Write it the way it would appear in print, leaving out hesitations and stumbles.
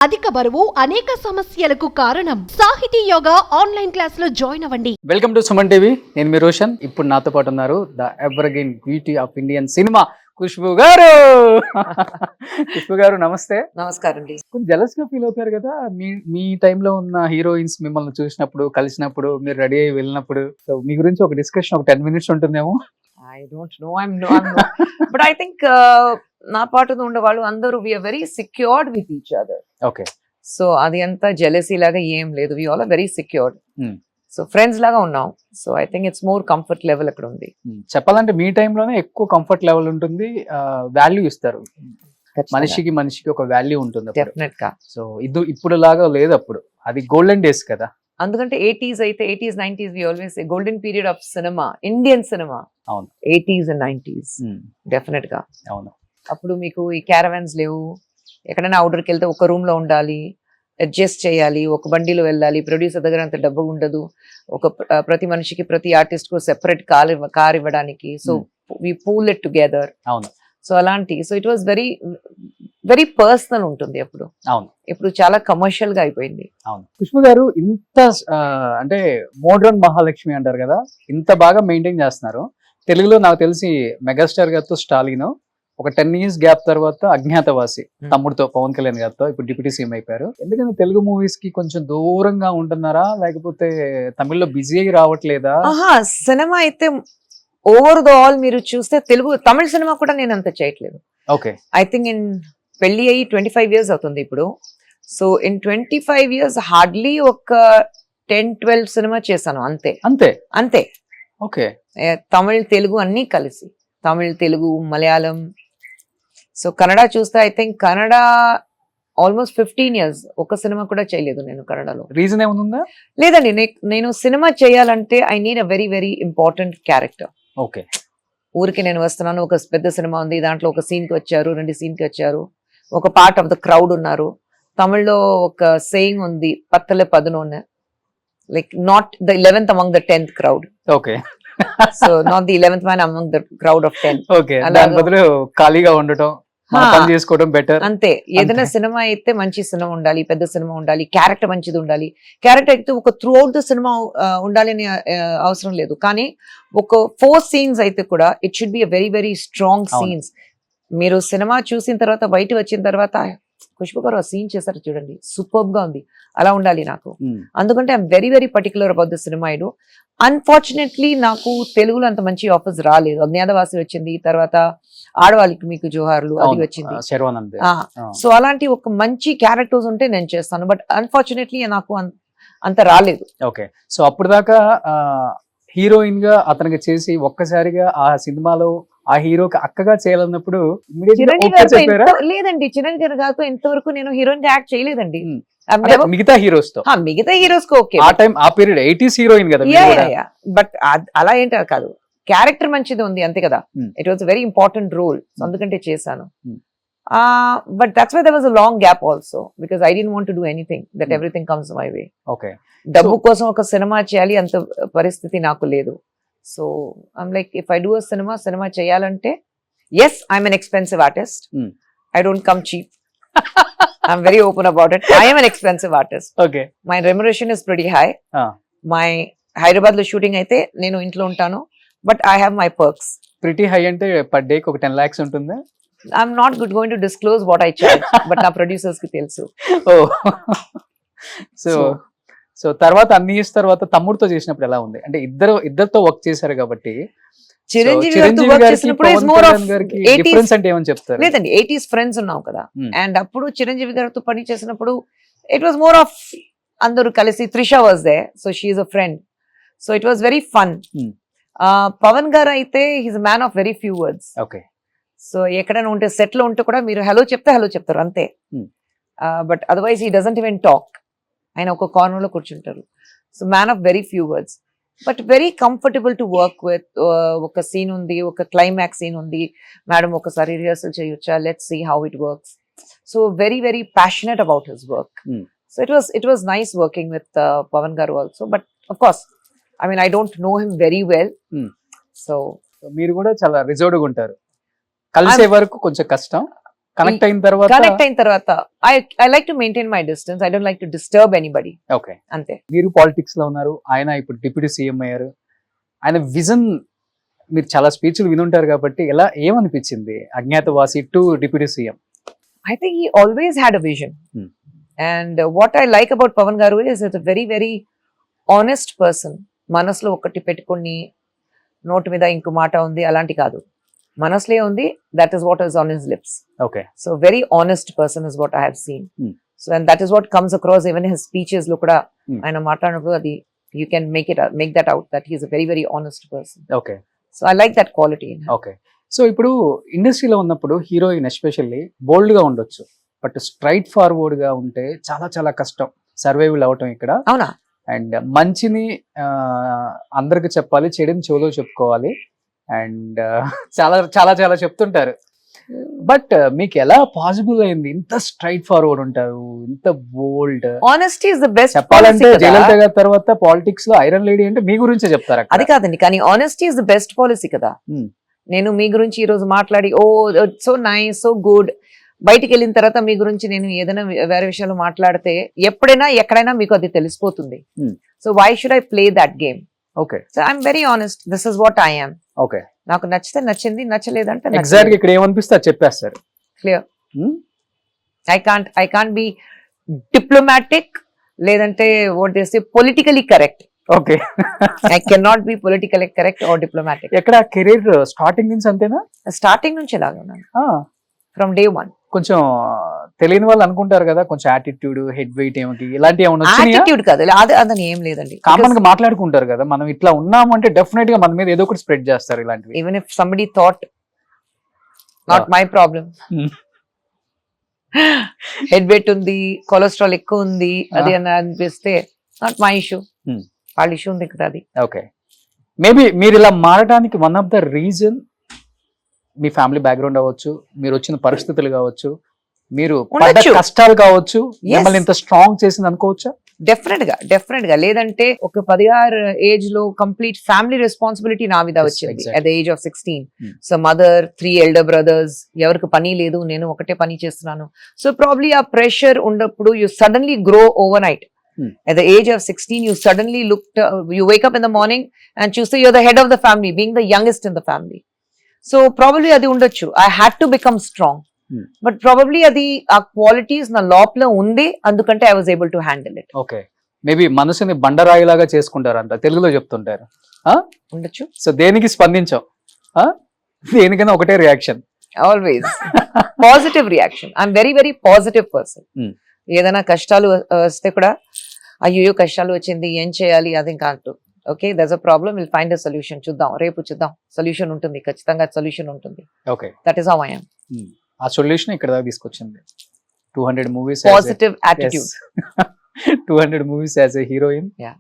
అధిక బరువు అనేక సమస్యలకు కారణం. సాహితీ యోగా ఆన్లైన్ క్లాస్ లో జాయిన్ అవ్వండి. Welcome to Suman TV. నేను మీ రోషన్. ఇప్పుడు నాతో పాటు ఉన్నారు the evergreen beauty of Indian cinema Khushbu గారు. ఖుష్బూ గారు నమస్తే. నమస్కారం అండి. కొంచెం జెలస్ గా ఫీల్ అవుతారు కదా మీ టైంలో ఉన్న హీరోయిన్స్ మిమ్మల్ని చూసినప్పుడు, కలిసినప్పుడు, మీరు రెడీ అయ్యి వెళ్ళినప్పుడు. సో మీ గురించి ఒక డిస్కషన్ ఒక 10 minutes ఉంటుందేమో. I don't know. I'm not. But I think నా పాటుతో ఉండే వాళ్ళు అందరూ we are very secured with each other. Okay. So అది అంతా జెలసీ లాగా ఏం లేదు. We all are very secured. So friends లాగా ఉన్నాం. So I think it's more comfort level అక్కడ ఉంది. చెప్పాలంటే మీ టైంలోనే ఎక్కువ కంఫర్ట్ లెవెల్ ఉంటుంది, వాల్యూ ఇస్తారు. మనిషికి ఒక వాల్యూ ఉంటుంది డెఫినెట్ గా. సో ఇప్పుడు లాగా లేదు, అప్పుడు అది గోల్డెన్ డేస్ కదా. అందుకంటే 80s అయితే 80s 90s we always golden period of cinema, Indian cinema. అవును. 80s and 90s డెఫినెట్ గా. అవును. అప్పుడు మీకు ఈ క్యారవాన్స్ లేవు. ఎక్కడైనా అవుట్డోర్కి వెళ్తే ఒక రూమ్ లో ఉండాలి, అడ్జస్ట్ చేయాలి, ఒక బండిలో వెళ్ళాలి. ప్రొడ్యూసర్ దగ్గర అంత డబ్బు ఉండదు. ప్రతి మనిషికి, ప్రతి ఆర్టిస్ట్ కు సెపరేట్ కార్ ఇవ్వడానికి. So we pool it together. అవును. సో అలాంటి, so it was very very personal ఉంటుంది అప్పుడు. అవును. ఇప్పుడు చాలా కమర్షియల్ గా అయిపోయింది. అవును. ఖుష్బూ గారు ఇంత అంటే మోడ్రన్ మహాలక్ష్మి అంటారు కదా, ఇంత బాగా మెయింటైన్ చేస్తున్నారు. తెలుగులో నాకు తెలిసి మెగాస్టార్ గారితో స్టాలిన్, ఒక 10 years గ్యాప్ తర్వాత అజ్ఞాతవాసి తమ్ముడితో పవన్ కళ్యాణ్ గారితో ఇప్పుడు డిప్యూటీ సీఎం అయిపోయారు. ఎందుకంటే తెలుగు మూవీస్ కి కొంచెం దూరంగా ఉంటున్నారా, లేకపోతే తమిళ్లో బిజీ అయ్యి రావట్లేదా? సినిమా అయితే ఓవర్ ద ఆల్ మీరు చూస్తే తమిళ సినిమా కూడా నేను అంత చేయట్లేదు. ఓకే. ఐ థింక్ ఇన్ పెళ్లి అయ్యి 25 years అవుతుంది ఇప్పుడు. సో ఇన్ 25 years హార్డ్లీ ఒక 10-12 సినిమా చేశాను అంతే. అంతే అంతే. ఓకే. తమిళ్ తెలుగు అన్ని కలిసి, తమిళ్ తెలుగు మలయాళం. సో కన్నడ చూస్తే I think Kannada almost 15 years ఒక సినిమా కూడా చేయలేదు నేను కన్నడలో. రీజన్ ఏముందా? లేదండి, నేను సినిమా చేయాలంటే I need a very very important character. Okay. ఊరికి నేను వస్తున్నాను, ఒక పెద్ద సినిమా ఉంది, దాంట్లో ఒక సీన్ కి వచ్చారు, 2 scene కి వచ్చారు, ఒక పార్ట్ ఆఫ్ ద క్రౌడ్ ఉన్నారు. తమిళ్లో ఒక సేయింగ్ ఉంది, పత్తలే పదునోనే, like not the 11th among the 10th crowd. Okay. So not the 11th man among the crowd of 10. Okay. దాని బదులు ఖాళీగా ఉండటం, పని చేసుకోవడం బెటర్. అంతే. ఏదైనా సినిమా అయితే మంచి సినిమా ఉండాలి, పెద్ద సినిమా ఉండాలి, క్యారెక్టర్ మంచిది ఉండాలి. క్యారెక్టర్ అయితే ఒక త్రూ అవుట్ ద సినిమా ఉండాలి అని అవసరం లేదు, కానీ ఒక 4 scenes అయితే కూడా it should be a very very strong scenes. మీరు సినిమా చూసిన తర్వాత బయట వచ్చిన తర్వాత ఖుష్బూ గారు ఆ సీన్ చేశారు చూడండి, సూపర్బ్ గా ఉంది, అలా ఉండాలి నాకు. అందుకంటే I'm very very particular about the cinema. Unfortunately నాకు తెలుగులో అంత మంచి ఆఫర్స్ రాలేదు. అజ్ఞాతవాసి వచ్చింది, తర్వాత ఆడవాళ్ళకి మీకు జోహార్లు అది వచ్చింది. సో అలాంటి ఒక మంచి క్యారెక్టర్స్ ఉంటే నేను చేస్తాను, బట్ అన్ఫార్చునేట్లీ నాకు అంత రాలేదు. ఓకే. సో అప్పుడు దాకా హీరోయిన్ గా అతనికి చేసి ఒక్కసారిగా ఆ సినిమాలో ఆ హీరోకి అక్కగా చేయాలన్నప్పుడు లేదండి, చిరంజీవి గారితో ఇంతవరకు నేను హీరోయిన్ యాక్ట్ చేయలేదండి. మిగతా హీరోస్ తో ఓకే. ఆ టైం ఆ పీరియడ్ 80s హీరోయిన్ కదా. బట్ అలా ఏంటి కాదు, క్యారెక్టర్ మంచిది ఉంది అంతే కదా. It was very important role, అందుకంటే చేశాను. But that's why there was a long gap also, because I didn't want to do anything, that everything comes my way. Okay. డబ్బు కోసం ఒక సినిమా చేయాలి అంత పరిస్థితి నాకు లేదు. So I'm like, if I do a cinema చేయాలంటే, as I'm an expensive artist, I don't come cheap. I'm very open about it. I am an expensive artist. Okay. My remuneration is pretty high. My Hyderabad lo shooting aithe nenu intlo untanu, but I have my perks. Pretty high ante per day ku 10 lakhs untunda? I'm not going to disclose what I charge, but na producers ki telusu. Oh. So తర్వాత అన్ని years తర్వాత తమ్ముడితో చేసినప్పుడు ఎలా ఉంది? అంటే ఇద్దరితో work చేశారు కాబట్టి చిరంజీవి గారితో వర్క్ చేసినప్పుడు ఇస్ మోర్ ఆఫ్ డిఫరెన్స్ అంటే ఏమని చెప్తారు? లేదండి, 80s ఫ్రెండ్స్ ఉన్నాం కదా. అండ్ అప్పుడు చిరంజీవి గారితో పని చేసినప్పుడు ఇట్ వాస్ మోర్ ఆఫ్ అందరూ కలిసి. Trisha was there, so she is a friend, so it was very fun. Pawan garu అయితే he's man of very few words. Okay. So ఎక్కడైనా ఉంటే సెట్ లో ఉంటే కూడా మీరు హలో చెప్తే హలో చెప్తారు అంతే. But otherwise he doesn't even talk. ఆయన ఒక కార్నర్ లో కూర్చుంటారు. So man of very few words, but very comfortable to work with. ఒక సీన్ ఉంది, ఒక క్లైమాక్స్ సీన్ ఉంది, మేడం ఒకసారి రిహర్సల్ చేయొచ్చా, let's see how it works. So very very passionate about his work. So it was nice working with Pawan garu also. But of course I mean I don't know him very well. So మీరు కూడా చాలా reserved గా ఉంటారు, కలిసే వరకు కొంచెం కష్టం, connect అయిన తర్వాత కనెక్ట్ అయిన తర్వాత I like to maintain my distance. I don't like to disturb anybody. Okay, అంతే. మీరు పాలిటిక్స్ లో ఉన్నారు, ఆయన ఇప్పుడు డిప్యూటీ సీఎం అయ్యారు. ఆయన విజన్ మీరు చాలా స్పీచ్లు వినుంటారు కాబట్టి ఏమనిపించింది Agnyaathavaasi to deputy CM? I think he always had a vision. Hmm. And what I like about Pavan Garu is he's a very, very honest person. మనసులో ఒకటి పెట్టుకొని నోటు మీద ఇంకో మాట ఉంది అలాంటి కాదు. మనసులే ఉంది, that is what is on his lips. Okay, So very honest person is what I have seen. Hmm. So and that is what comes across even in his speeches లో కూడా Hmm. ఆయన మాట్లాడినప్పుడు అది you can make that out that he is a very, very honest person. Okay, So I like that quality in him. Okay. So ఇప్పుడు ఇండస్ట్రీలో ఉన్నప్పుడు heroine especially బోల్డ్ గా ఉండొచ్చు, బట్ స్ట్రైట్ ఫార్వర్డ్ గా ఉంటే చాలా చాలా కష్టం సర్వైవల్ అవటం ఇక్కడ. అవునా? అండ్ మంచిని అందరికి చెప్పాలి, చెడుని చెవులో చెప్పుకోవాలి, అండ్ చాలా చాలా చాలా చెప్తుంటారు. బట్ మీకు ఎలా పాసిబుల్ అయింది? ఇంత స్ట్రైట్ ఫార్వర్డ్ ఉంటారు, ఇంత బోల్డ్. Honesty is the best చెప్పాలంటే policy కదా. జయలలిత గారి తర్వాత పాలిటిక్స్ లో ఐరన్ లేడీ అంటే మీ గురించే చెప్తారు అక్కడ. అది కాదండి, కానీ honesty is the best policy కదా. Hmm. నేను మీ గురించి ఈ రోజు మాట్లాడి ఓ సో నైస్ సో గుడ్, బయటికి వెళ్ళిన తర్వాత మీ గురించి నేను ఏదైనా వేరే విషయాలు మాట్లాడితే ఎప్పుడైనా ఎక్కడైనా మీకు అది తెలిసిపోతుంది. Hmm. So why should I play that game? Okay, so I'm very honest, this is what I am. Okay, నాకు నచ్చితే నచ్చింది, నచ్చలేదంటే ఎగ్జాక్ట్ ఇక్కడ ఏమనిపిస్తే అది చెప్పేస్తారు. Clear. Hmm? I can't be diplomatic లేదంటే what they say politically correct. Okay, I can not be politically correct or diplomatic. ఎక్కడ కెరీర్ స్టార్టింగ్ నుంచి అంతేనా? స్టార్టింగ్ నుంచి ఎలాగా ఉన్నాను, ఫ్రమ్ డే వన్. కొంచెం తెలియని వాళ్ళు అనుకుంటారు కదా, కొంచెం యాటిట్యూడ్, హెడ్ వెయిట్ ఏమిటి ఇలాంటి ఏమైనా వచ్చినాయా? యాటిట్యూడ్ కాదు, అదని ఏం లేదండి. కామన్ గా మాట్లాడుకుంటారు కదా, మనం ఇట్లా ఉన్నాము అంటే డెఫినెట్ గా మన మీద ఏదో ఒకటి స్ప్రెడ్ చేస్తారు ఇలాంటివి. Even if somebody thought not my problem, head weight ఉంది, కొలెస్ట్రాల్ ఎక్కువ ఉంది అది అని అనిపిస్తే నాట్ మై ఇష్యూ, Hmm. వాళ్ళ ఇష్యూ ఉంది కదా అది. ఓకే, మేబీ మీరు ఇలా మారడానికి one of the reason me family background అవ్వచ్చు, మీరు వచ్చిన పరిస్థితులు కావచ్చు, మీరు పడ్డ ఉండొచ్చు. కష్టాలు కావచ్చు, Yes. మిమ్మల్ని ఇంత స్ట్రాంగ్ చేసింది అనుకోవచ్చా? డెఫినెట్ గా. లేదంటే ఒక 16 ఏజ్ లో కంప్లీట్ ఫ్యామిలీ రెస్పాన్సిబిలిటీ నా మీద Yes, వచ్చింది exactly. At the age of 16. Hmm. So mother, 3 elder brothers, ఎవరికి పని లేదు, నేను ఒకటే పని చేస్తున్నాను. సో ప్రాబ్లీ ఆ ప్రెషర్ ఉన్నప్పుడు you suddenly grow over night. Hmm. At the age of 16, you suddenly you wake up in the morning and choose you're the head of the family, being the youngest in the family. So probably adi undachu. I had to become strong. Hmm. But probably adi aa qualities na lopla undi, andukante I was able to handle it. Okay, maybe మనసుని బండరాయిలాగా చేసుకుంటారు అంట, తెలుగులో చెప్తుంటారు. Undachu. So దేనికి స్పందించాం, దేనికైనా ఒకటే reaction. Always. Positive reaction. I'm very, very positive person. Hmm. ఏదైనా కష్టాలు వస్తే కూడా అయ్యో కష్టాలు వచ్చింది ఏం చేయాలి అది కాదు. Okay, that's a problem, will find a solution. చూద్దాం, రేపు చూద్దాం, సొల్యూషన్ ఉంటుంది, ఖచ్చితంగా సొల్యూషన్ ఉంటుంది. Okay, that is how I am. ఆ సొల్యూషన్ ఇక్కడ దాకా తీసుకొచ్చింది. 200 movies positive attitude. 200 movies as a heroine. Yeah.